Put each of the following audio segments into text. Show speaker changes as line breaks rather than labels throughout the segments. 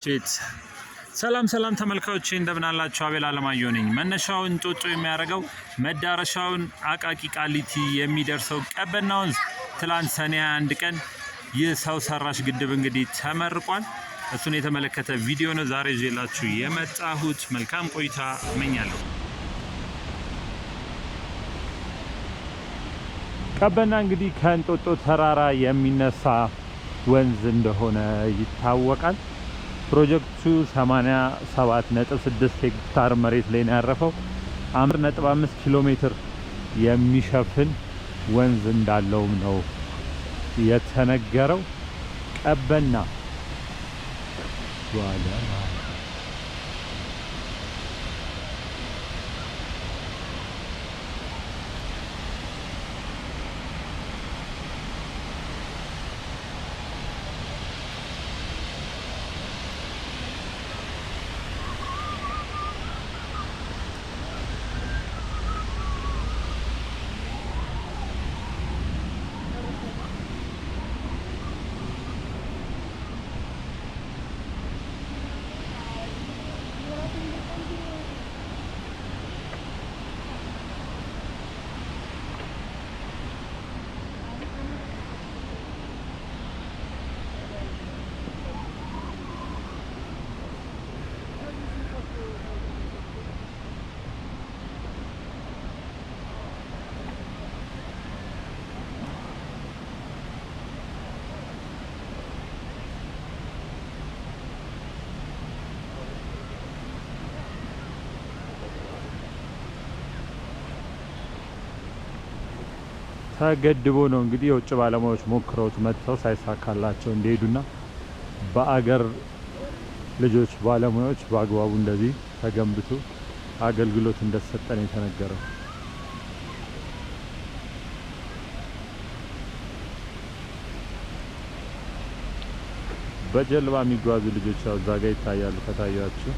ቼት ሰላም ተመልካቾቼ እንደምን አላችሁ? አቤል አለማየሁ ነኝ። መነሻውን እንጦጦ የሚያደርገው መዳረሻውን አቃቂ ቃሊቲ የሚደርሰው ቀበና ወንዝ ትላንት ሰኔ 21 ቀን ይህ ሰው ሰራሽ ግድብ እንግዲህ ተመርቋል። እሱን የተመለከተ ቪዲዮ ነው ዛሬ ይዤላችሁ የመጣሁት። መልካም ቆይታ እመኛለሁ። ቀበና እንግዲህ ከእንጦጦ ተራራ የሚነሳ ወንዝ እንደሆነ ይታወቃል። ፕሮጀክቱ 87.6 ሄክታር መሬት ላይ ነው ያረፈው። 5.5 ኪሎ ሜትር የሚሸፍን ወንዝ እንዳለውም ነው የተነገረው። ቀበና ዋለ ተገድቦ ነው እንግዲህ የውጭ ባለሙያዎች ሞክረውት መጥተው ሳይሳካላቸው እንደሄዱና በአገር ልጆች ባለሙያዎች በአግባቡ እንደዚህ ተገንብቶ አገልግሎት እንደተሰጠን የተነገረው። በጀልባ የሚጓዙ ልጆች ያው እዛ ጋር ይታያሉ ከታያችሁ።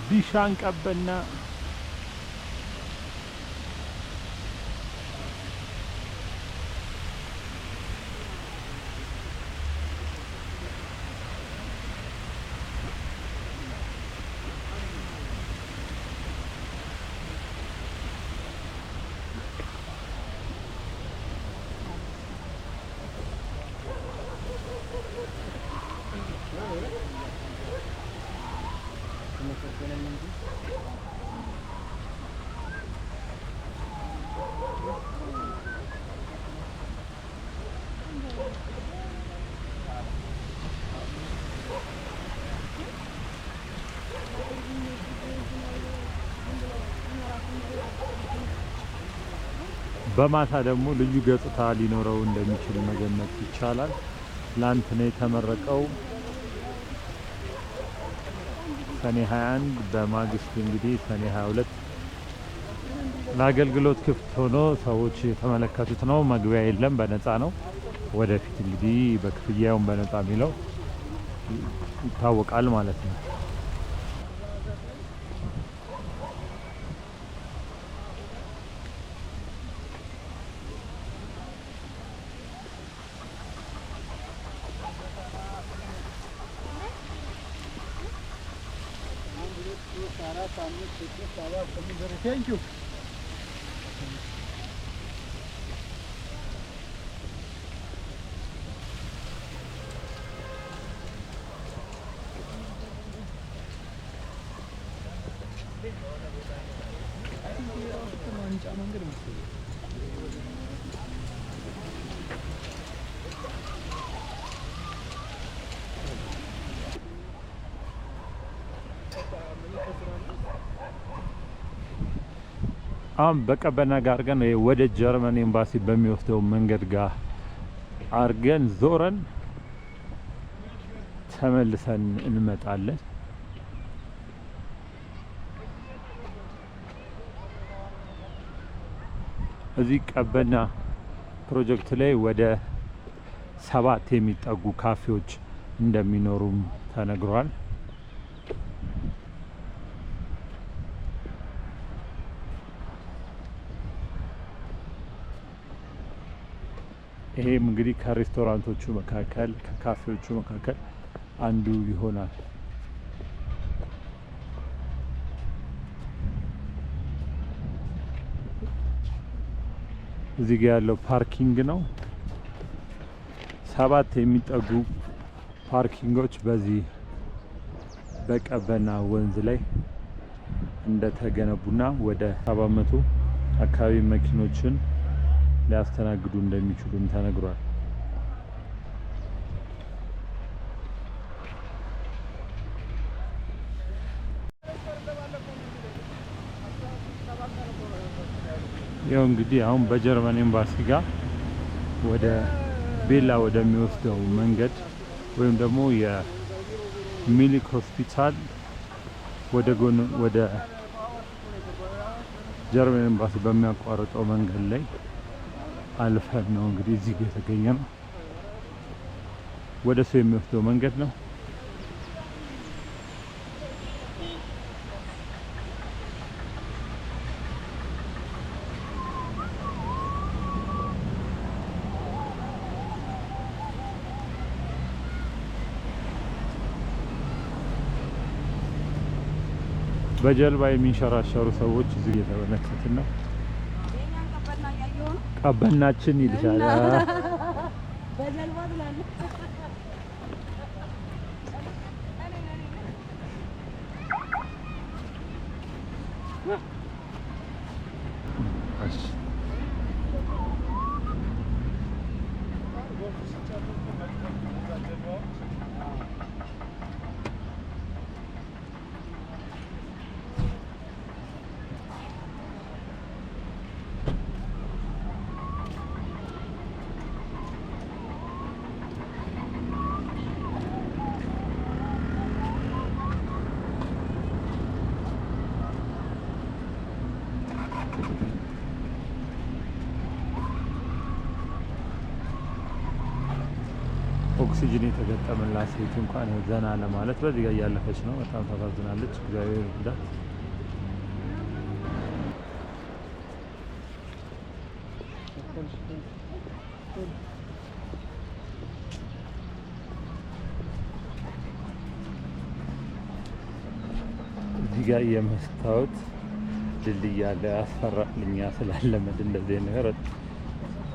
ቢሻን ቀበና በማታ ደግሞ ልዩ ገጽታ ሊኖረው እንደሚችል መገመት ይቻላል። ትላንት ነው የተመረቀው ሰኔ 21። በማግስቱ እንግዲህ ሰኔ 22 ለአገልግሎት ክፍት ሆኖ ሰዎች የተመለከቱት ነው። መግቢያ የለም፣ በነፃ ነው። ወደፊት እንግዲህ በክፍያውን በነፃ የሚለው ይታወቃል ማለት ነው።
Thank you.
አሁን በቀበና ጋር አድርገን ወደ ጀርመን ኤምባሲ በሚወስደው መንገድ ጋር አድርገን ዞረን ተመልሰን እንመጣለን። እዚህ ቀበና ፕሮጀክት ላይ ወደ 7 የሚጠጉ ካፌዎች እንደሚኖሩም ተነግሯል። ይሄም እንግዲህ ከሬስቶራንቶቹ መካከል ከካፌዎቹ መካከል አንዱ ይሆናል። እዚህ ጋር ያለው ፓርኪንግ ነው። 7 የሚጠጉ ፓርኪንጎች በዚህ በቀበና ወንዝ ላይ እንደተገነቡና ወደ 700 አካባቢ መኪኖችን ሊያስተናግዱ እንደሚችሉም ተነግሯል። ያው እንግዲህ አሁን በጀርመን ኤምባሲ ጋር ወደ ቤላ ወደሚወስደው መንገድ ወይም ደግሞ የሚኒክ ሆስፒታል ወደ ጎን ወደ ጀርመን ኤምባሲ በሚያቋርጠው መንገድ ላይ አልፈን ነው እንግዲህ እዚህ ጋር የተገኘ ነው። ወደ ሰው የሚወስደው መንገድ ነው። በጀልባ የሚንሸራሸሩ ሰዎች እዚህ እየተመለከትን ነው። ቀበናችን ይልሻል። በጀልባ ትላለህ። ኦክሲጅን የተገጠመላት ሴት እንኳን ዘና ለማለት በዚህ ጋር እያለፈች ነው። በጣም ታሳዝናለች። እግዚአብሔር ይርዳት። እዚህ ጋር የመስታወት ድልድይ ያለ ያስፈራልኛ ስላለመድ እንደዚህ ነገር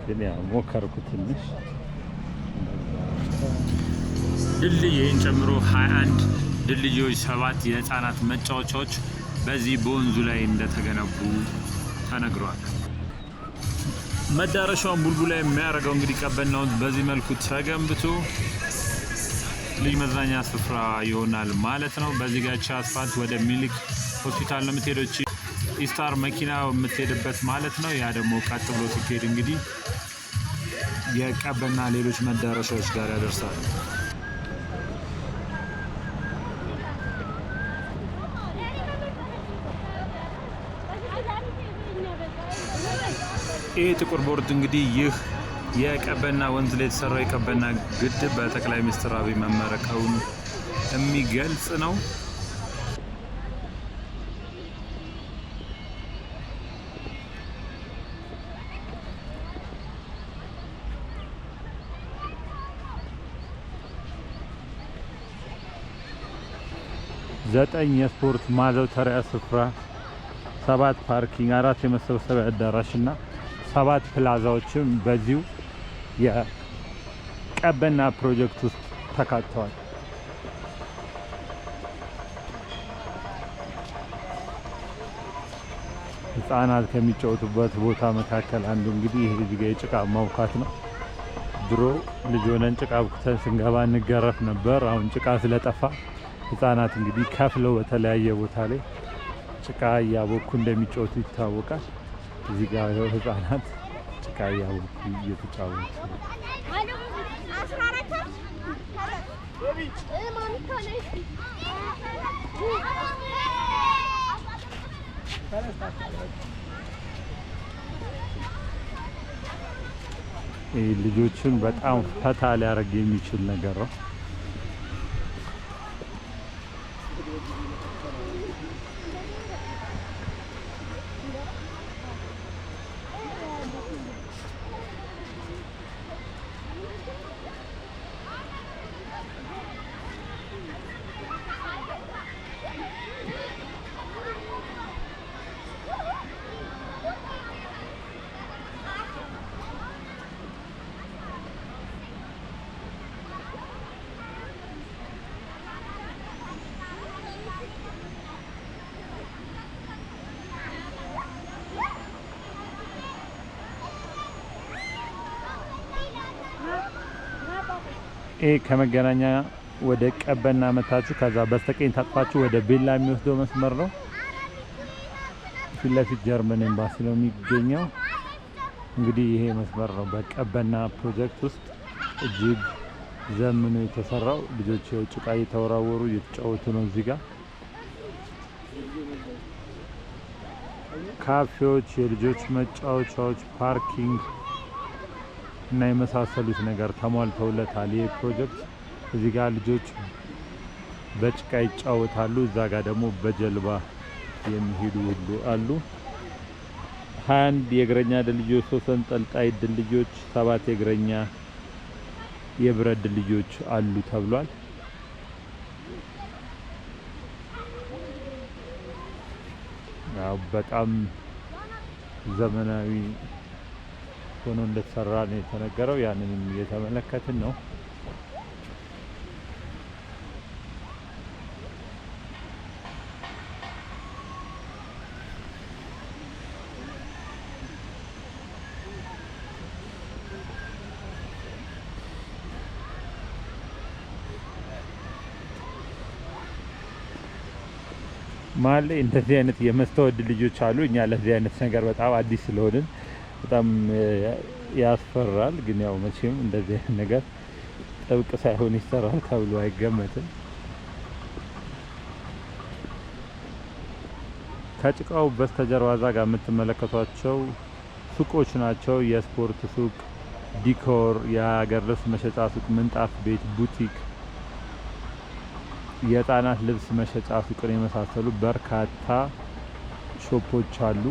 ግን ያው ሞከርኩ ትንሽ ድልድይን ጨምሮ 21 ድልድዮች 7 የህፃናት መጫወቻዎች በዚህ በወንዙ ላይ እንደተገነቡ ተነግሯል። መዳረሻውን ቡልቡላ የሚያደርገው እንግዲህ ቀበና ወንዝ በዚህ መልኩ ተገንብቶ ልዩ መዝናኛ ስፍራ ይሆናል ማለት ነው። በዚህ ጋር አስፋልት ወደ ሚኒክ ሆስፒታል ነው የምትሄደው ኢስታር መኪና የምትሄድበት ማለት ነው። ያ ደግሞ ቀጥ ብሎ ሲሄድ እንግዲህ የቀበና ሌሎች መዳረሻዎች ጋር ያደርሳል። ይህ ጥቁር ቦርድ እንግዲህ ይህ የቀበና ወንዝ ላይ የተሰራው የቀበና ግድብ በጠቅላይ ሚኒስትር አብይ መመረቀውን የሚገልጽ ነው። ዘጠኝ የስፖርት ማዘውተሪያ ስፍራ፣ 7 ፓርኪንግ፣ 4 የመሰብሰቢያ አዳራሽ እና 7 ፕላዛዎችም በዚሁ የቀበና ፕሮጀክት ውስጥ ተካተዋል። ህፃናት ከሚጫወቱበት ቦታ መካከል አንዱ እንግዲህ ይሄ እዚህ ጋር የጭቃ ማውካት ነው። ድሮ ልጅ ሆነን ጭቃ አቡክተን ስንገባ እንገረፍ ነበር። አሁን ጭቃ ስለጠፋ ህፃናት እንግዲህ ከፍለው በተለያየ ቦታ ላይ ጭቃ እያቦኩ እንደሚጫወቱ ይታወቃል። እዚህ ጋር ህፃናት ጭቃ እያቦኩ እየተጫወቱ ልጆችን በጣም ፈታ ሊያደርግ የሚችል ነገር ነው። ከመገናኛ ወደ ቀበና መታችሁ ከዛ በስተቀኝ ታጥፋችሁ ወደ ቤላ የሚወስደው መስመር ነው። ፊት ለፊት ጀርመን ኤምባሲ ነው የሚገኘው። እንግዲህ ይሄ መስመር ነው በቀበና ፕሮጀክት ውስጥ እጅግ ዘመኑ የተሰራው። ልጆች ጭቃ እየተወራወሩ እየተጫወቱ ነው። እዚህ ጋር ካፌዎች፣ የልጆች መጫወቻዎች፣ ፓርኪንግ እና የመሳሰሉት ነገር ተሟልተውለታል። ይህ ፕሮጀክት እዚህ ጋር ልጆች በጭቃ ይጫወታሉ። እዛ ጋር ደግሞ በጀልባ የሚሄዱ ሁሉ አሉ። 21 የእግረኛ ድልድዮች፣ 3 ተንጠልጣይ ድልድዮች፣ 7 የእግረኛ የብረት ድልድዮች አሉ ተብሏል። በጣም ዘመናዊ ሆኖ እንደተሰራ ነው የተነገረው። ያንንም እየተመለከትን ነው። መሀል ላይ እንደዚህ አይነት የመስታወት ድልድዮች አሉ። እኛ ለዚህ አይነት ነገር በጣም አዲስ ስለሆንን በጣም ያስፈራል። ግን ያው መቼም እንደዚህ አይነት ነገር ጥብቅ ሳይሆን ይሰራል ተብሎ አይገመትም። ከጭቃው በስተጀርባ እዛ ጋር የምትመለከቷቸው ሱቆች ናቸው። የስፖርት ሱቅ፣ ዲኮር፣ የሀገር ልብስ መሸጫ ሱቅ፣ ምንጣፍ ቤት፣ ቡቲክ፣ የህፃናት ልብስ መሸጫ ሱቅን የመሳሰሉ በርካታ ሾፖች አሉ።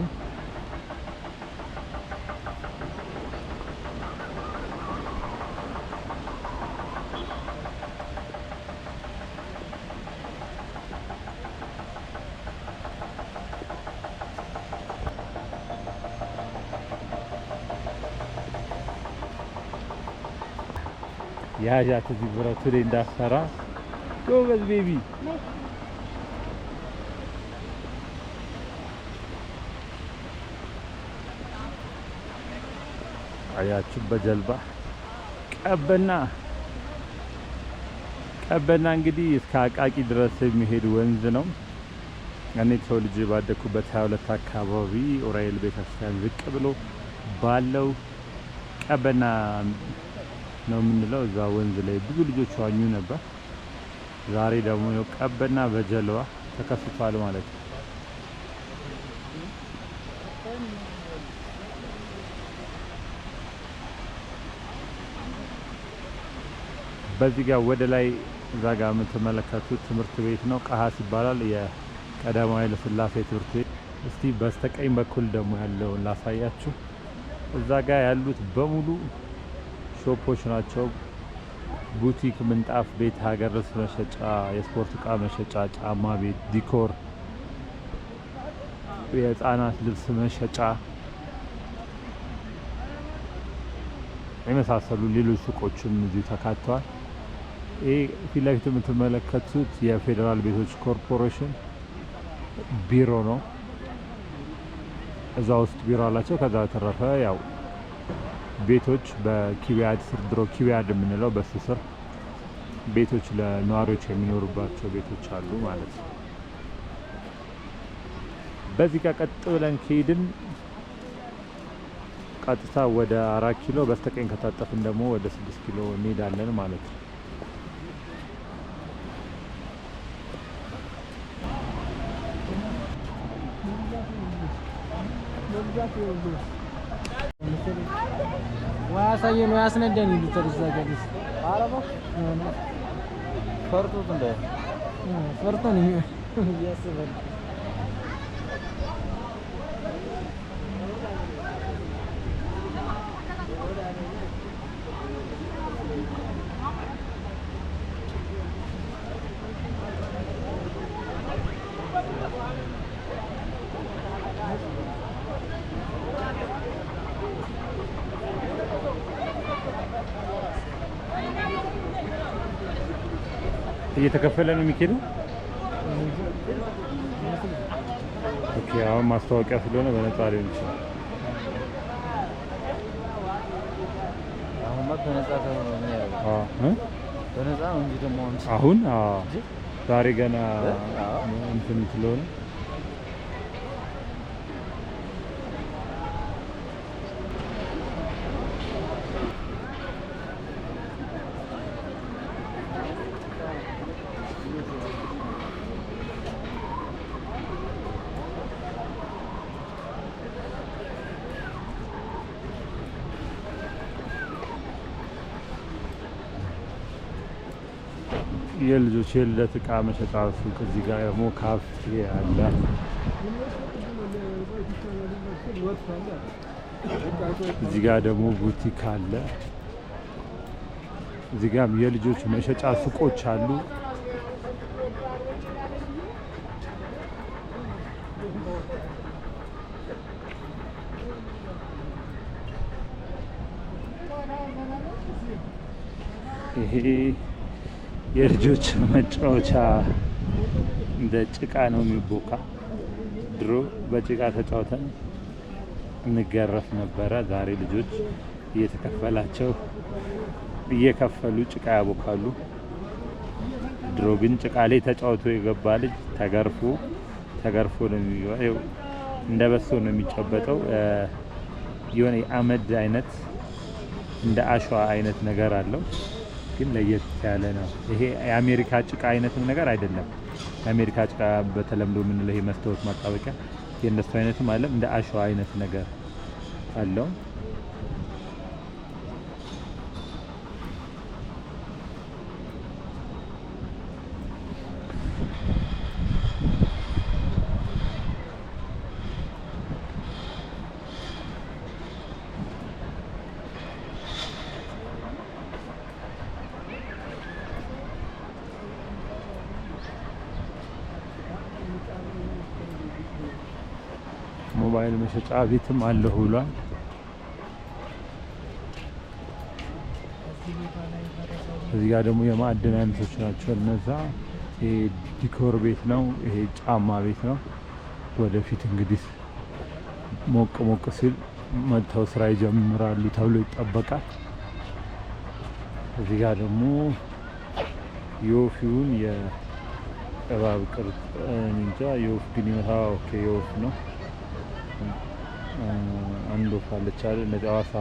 ያዣት እዚህ ብረቱ ላይ እንዳሰራ ጎበዝ ቤቢ። አያችሁ በጀልባ ቀበና እንግዲህ እስከ አቃቂ ድረስ የሚሄድ ወንዝ ነው። እኔ ተወልጄ ባደኩበት 22 አካባቢ ኡራኤል ቤተክርስቲያን ዝቅ ብሎ ባለው ቀበና ነው የምንለው። እዛ ወንዝ ላይ ብዙ ልጆች ዋኙ ነበር። ዛሬ ደግሞ ቀበና በጀልባ ተከስቷል ማለት ነው። በዚህ ጋር ወደ ላይ እዛ ጋር የምትመለከቱት ትምህርት ቤት ነው። ቀሀስ ይባላል። የቀዳማዊ ኃይለ ሥላሴ ትምህርት ቤት። እስቲ በስተቀኝ በኩል ደግሞ ያለውን ላሳያችሁ። እዛ ጋር ያሉት በሙሉ ሾፖች ናቸው። ቡቲክ፣ ምንጣፍ ቤት፣ ሀገር ልብስ መሸጫ፣ የስፖርት እቃ መሸጫ፣ ጫማ ቤት፣ ዲኮር፣ የህፃናት ልብስ መሸጫ የመሳሰሉ ሌሎች ሱቆችም እዚሁ ተካተዋል። ይህ ፊት ለፊት የምትመለከቱት የፌዴራል ቤቶች ኮርፖሬሽን ቢሮ ነው። እዛ ውስጥ ቢሮ አላቸው። ከዛ በተረፈ ያው ቤቶች በኪቢያድ ስር ድሮ ኪቢያድ የምንለው በሱ ስር ቤቶች ለነዋሪዎች የሚኖሩባቸው ቤቶች አሉ ማለት ነው። በዚህ ጋር ቀጥ ብለን ከሄድን ቀጥታ ወደ 4 ኪሎ በስተቀኝ ከታጠፍን ደግሞ ወደ 6 ኪሎ እንሄዳለን ማለት ነው።
ዋሳየ ነው ያስነዳኝ ልትተርዛጋለስ አረባ ፈርጦት እንደ ፈርጦ ነው ያስበል
እየተከፈለ ነው የሚኬደው። ኦኬ አሁን ማስታወቂያ ስለሆነ በነፃ ሊሆን ይችላል።
አሁን በነፃ ነው ያለው። በነፃ ነው እንጂ ደግሞ
አሁን ዛሬ ገና እንትን ስለሆነ የልጆች የልደት እቃ መሸጫ ሱቅ እዚህ ጋር ደግሞ ካፌ አለ። እዚህ ጋር ደግሞ ቡቲክ አለ። እዚህ ጋር የልጆች መሸጫ ሱቆች አሉ። ይሄ የልጆች መጫወቻ እንደ ጭቃ ነው የሚቦካ። ድሮ በጭቃ ተጫውተን እንገረፍ ነበረ። ዛሬ ልጆች እየተከፈላቸው እየከፈሉ ጭቃ ያቦካሉ። ድሮ ግን ጭቃ ላይ ተጫውቶ የገባ ልጅ ተገርፎ ነው የሚወጣው። እንደ በሶ ነው የሚጨበጠው። የሆነ የአመድ አይነት እንደ አሸዋ አይነት ነገር አለው። ግን ለየት ያለ ነው። ይሄ የአሜሪካ ጭቃ አይነትም ነገር አይደለም። የአሜሪካ ጭቃ በተለምዶ የምንለው ይሄ መስታወት ማጣበቂያ የእነሱ አይነትም አለ። እንደ አሸዋ አይነት ነገር አለው። ሞባይል መሸጫ ቤትም አለ ብሏል። እዚህ ጋር ደግሞ የማዕድን አይነቶች ናቸው እነዛ። ይሄ ዲኮር ቤት ነው። ይሄ ጫማ ቤት ነው። ወደፊት እንግዲህ ሞቅ ሲል መጥተው ስራ ይጀምራሉ ተብሎ ይጠበቃል። እዚህ ጋር ደግሞ የወፊውን የእባብ ቅርጽ እንጃ የወፍ ግን ይመታው። ኦኬ የወፍ ነው። አንድ ወፍ አለች አይደል? እንደዚህ ሐዋሳ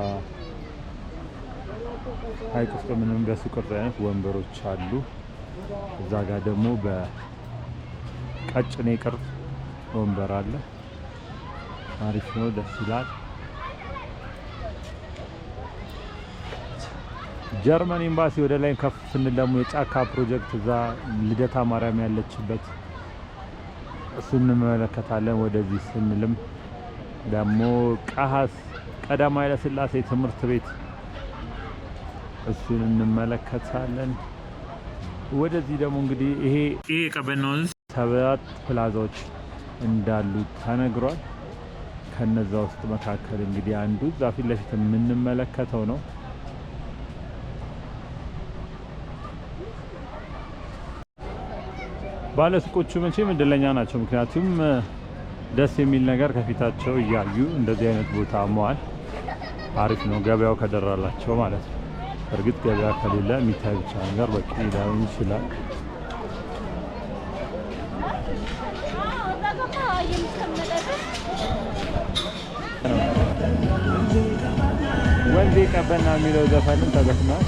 ሐይቅ ውስጥ ምንም በሱ ቅርጽ አይነት ወንበሮች አሉ። እዛ ጋር ደግሞ በቀጭኔ ቅርጽ ወንበር አለ። አሪፍ ነው፣ ደስ ይላል። ጀርመን ኤምባሲ ወደ ላይ ከፍ ስንል ደግሞ የጫካ ፕሮጀክት እዛ ልደታ ማርያም ያለችበት እሱን እንመለከታለን። ወደዚህ ስንልም ደግሞ ቀሃስ ቀዳማዊ ኃይለ ሥላሴ ትምህርት ቤት እሱን እንመለከታለን። ወደዚህ ደግሞ እንግዲህ ይሄ ቀበና ወንዝ 7 ፕላዛዎች እንዳሉ ተነግሯል። ከነዛ ውስጥ መካከል እንግዲህ አንዱ እዛ ፊት ለፊት የምንመለከተው ነው። ባለሱቆቹ መቼም እድለኛ ናቸው። ምክንያቱም ደስ የሚል ነገር ከፊታቸው እያዩ እንደዚህ አይነት ቦታ መዋል አሪፍ ነው። ገበያው ከደራላቸው ማለት ነው። እርግጥ ገበያ ከሌለ የሚታይ ብቻ ነገር በቂ ሊሆን ይችላል። ቀበና የሚለው ዘፈንም ተዘፍኗል።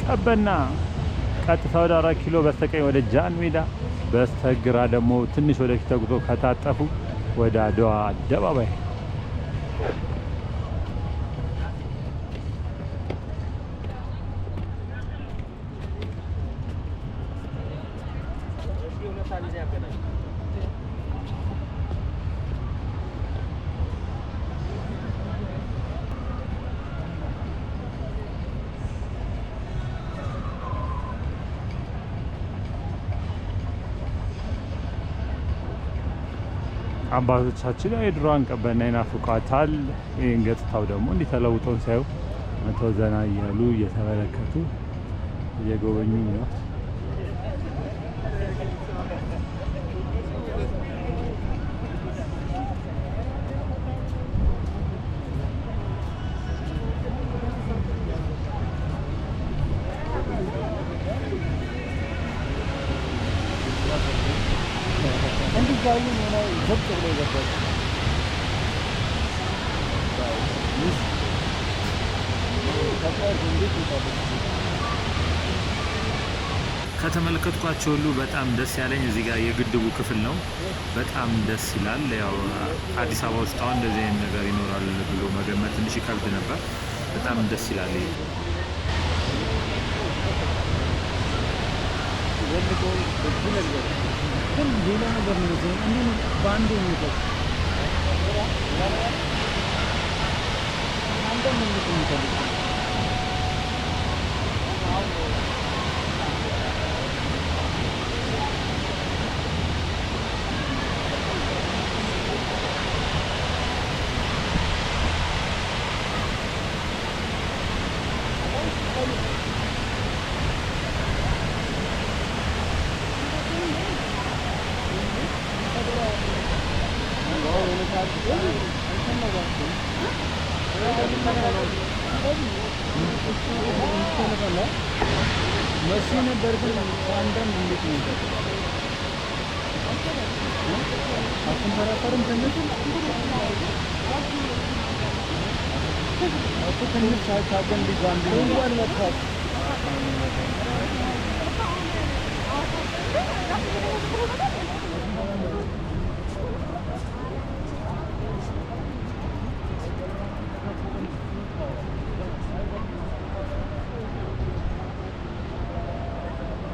ቀበና ቀጥታ ወደ 4 ኪሎ በስተቀኝ ወደ ጃን ሜዳ፣ በስተግራ ደግሞ ትንሽ ወደ ፊት ተጉዞ ከታጠፉ ወደ አድዋ አደባባይ። አባቶቻችን የድሮዋን ቀበና ይናፍቋታል። ይህን ገጽታው ደግሞ እንዲተለውጠው ሲያዩ መተው ዘና እያሉ እየተመለከቱ እየጎበኙ ነው። ከተመለከትኳቸው ሁሉ በጣም ደስ ያለኝ እዚህ ጋር የግድቡ ክፍል ነው። በጣም ደስ ይላል። ያው አዲስ አበባ ውስጥ አሁን እንደዚህ አይነት ነገር ይኖራል ብሎ መገመት ትንሽ ይከብድ ነበር። በጣም ደስ ይላል። ሌላ ነገር ነው በአንድ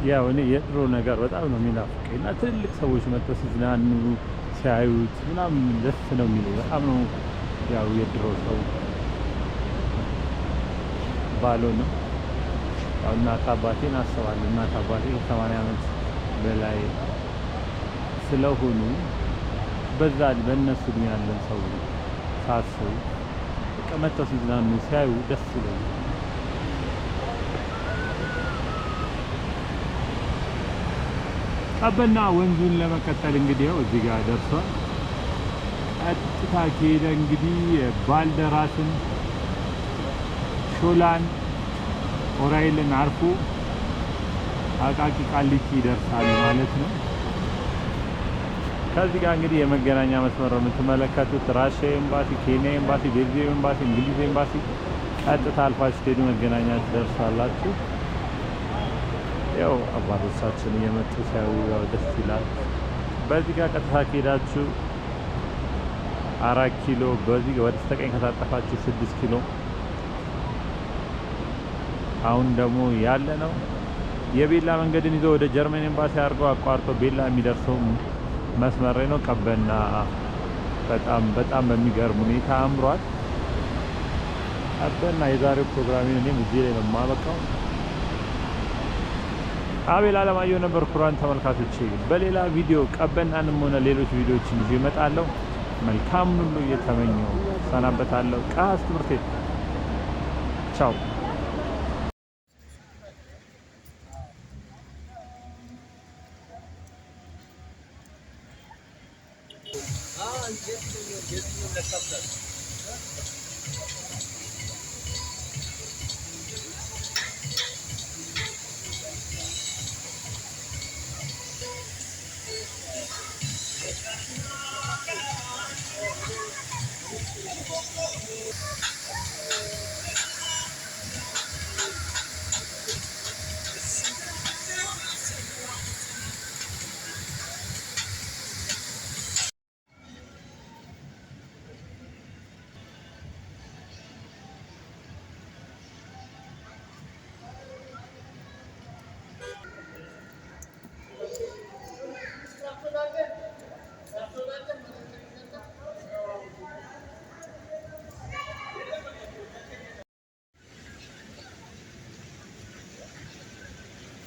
ያው እኔ የድሮ ነገር በጣም ነው የሚናፍቀኝ እና ትልልቅ ሰዎች መጥተው ሲዝናኑ ሲያዩት ምናምን ደስ ነው የሚለው። በጣም ነው ያው የድሮ ሰው ባሎ ነው። ያው እናት አባቴን አስባለሁ። እናት አባቴ 80 ዓመት በላይ ስለሆኑ በዛ በእነሱ እድሜ ያለን ሰው ሳስብ በቃ መጥተው ሲዝናኑ ሲያዩ ደስ ይላል። ቀበና ወንዙን ለመከተል እንግዲህ ያው እዚህ ጋር ደርሷል። ቀጥታ ከሄደ እንግዲህ ባልደራስን፣ ሾላን፣ ኦራይልን አርፎ አቃቂ ቃሊቲ ይደርሳል ማለት ነው። ከዚህ ጋር እንግዲህ የመገናኛ መስመር ነው የምትመለከቱት። ራሽያ ኤምባሲ፣ ኬንያ ኤምባሲ፣ ቤልጂየም ኤምባሲ፣ እንግሊዝ ኤምባሲ ቀጥታ አልፋችሁ ስትሄዱ መገናኛ ትደርሳላችሁ። ያው አባቶቻችን እየመጡ ሲያዩ ያው ደስ ይላል። በዚህ ጋር ቀጥታ ከሄዳችሁ 4 ኪሎ፣ በዚህ ወደ በስተቀኝ ከታጠፋችሁ 6 ኪሎ። አሁን ደግሞ ያለ ነው የቤላ መንገድን ይዞ ወደ ጀርመን ኤምባሲ አድርገው አቋርጦ ቤላ የሚደርሰው መስመር ነው። ቀበና በጣም በሚገርም ሁኔታ አምሯል። ቀበና የዛሬው ፕሮግራም እኔም እዚህ ላይ ነው የማበቃው። አቤል አለማየሁ ነበር። ኩራን ተመልካቾቼ በሌላ ቪዲዮ ቀበናንም ሆነ ሌሎች ቪዲዮዎችን ይዤ እመጣለሁ። መልካም ሁሉ እየተመኘው ሰናበታለሁ። ቃስ ትምህርት ቤት ቻው።